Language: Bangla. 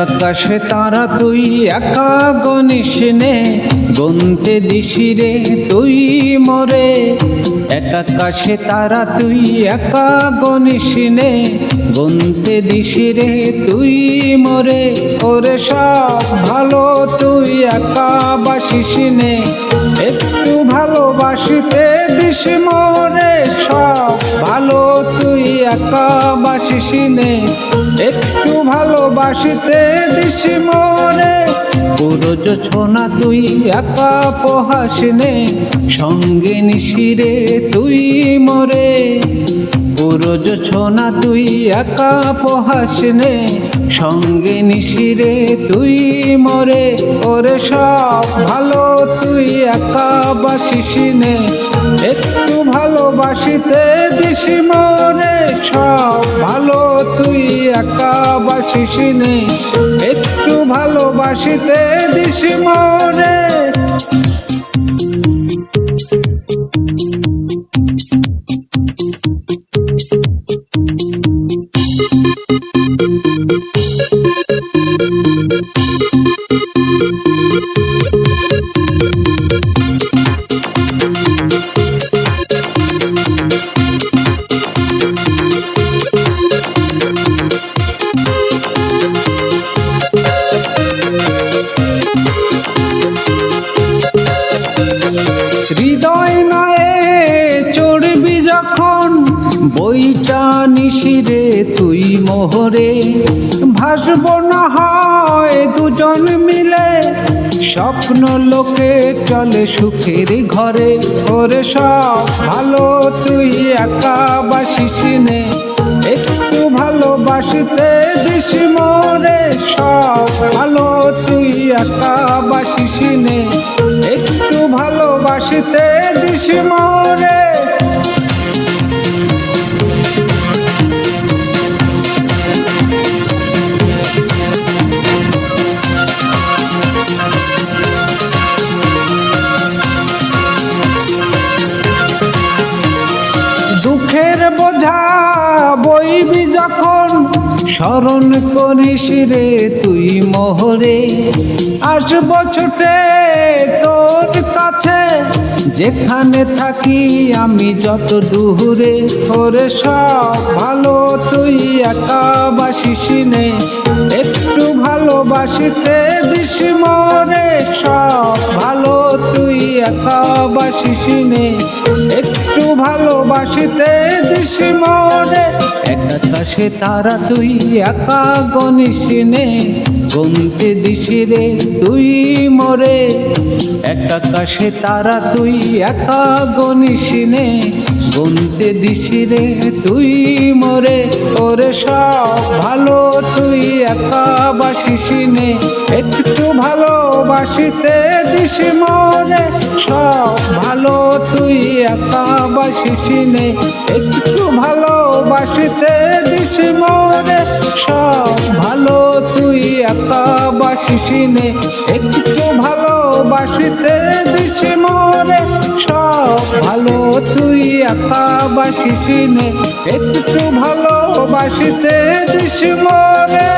আকাশে তারা তুই একা গনিস নে, গুনতে দিসি রে তুই মোরে। আকাশে তারা তুই একা গনিস নে, গুনতে দিসি রে তুই মোরে। ওরে সব ভালো তুই একা বাসিস নে, একটু ভালোবাসিতে দিস মোরে। সব ভালো তুই একা বাসিস নে, একটু ভালোবাসিতে দিস মোরে। পুরো ছোনা তুই একা পোহাস নে, সঙ্গে নিশিরে তুই মোরে। পুরো ছোনা তুই একা পোহাস নে, সঙ্গে নিশিরে তুই মোরে। ওরে সব ভালো তুই একা বাসিস নে, একটু ভালোবাসিতে দিস মোরে। সব ভালো তুই একা বাসিস নে, একটু ভালোবাসিতে দিস মোরে। হৃদয় নয়ে চড়বি যখন বইটা নিশিরে তুই মোহরে। ভাসব না হয় দুজন মিলে, স্বপ্ন লোকে চলে সুখের ঘরে। ওরে সব ভালো তুই একা বাসিস নে, একটু ভালোবাসিতে দিস মোরে। সব ভালো তুই একা বাসিস নে, একটু ভালোবাসিতে দিস মোরে। দুঃখের বোঝা বইবি যখন, স্মরণ করিস রে তুই মোহরে। আসবো ছুটে তোর কাছে, যেখানে থাকি আমি যত দূরে। ওরে সব ভালো তুই একা বাসিস নে, একটু ভালোবাসিতে দিস মোরে। সব ভালো তুই একা বাসিস নে, একটু ভালোবাসিতে দিস মোরে। আকাশে তারা তুই একা গনিস নে, গুনতে দিস রে তুই মোরে। আকাশে তারা তুই একা গনিস নে, গুনতে দিস রে তুই মোরে। ওরে সব ভালো তুই একা বাসিস নে, একটু ভালোবাসিতে দিস মোরে। সব ভালো তুই একা বাসিস নে, একটু ভালোবাসিতে দিস মোরে। সব ভালো তুই একা বাসিস নে, একটু ভালোবাসিতে দিস মোরে। সব ভালো তুই একা বাসিস নে, একটু ভালোবাসিতে দিস মোরে।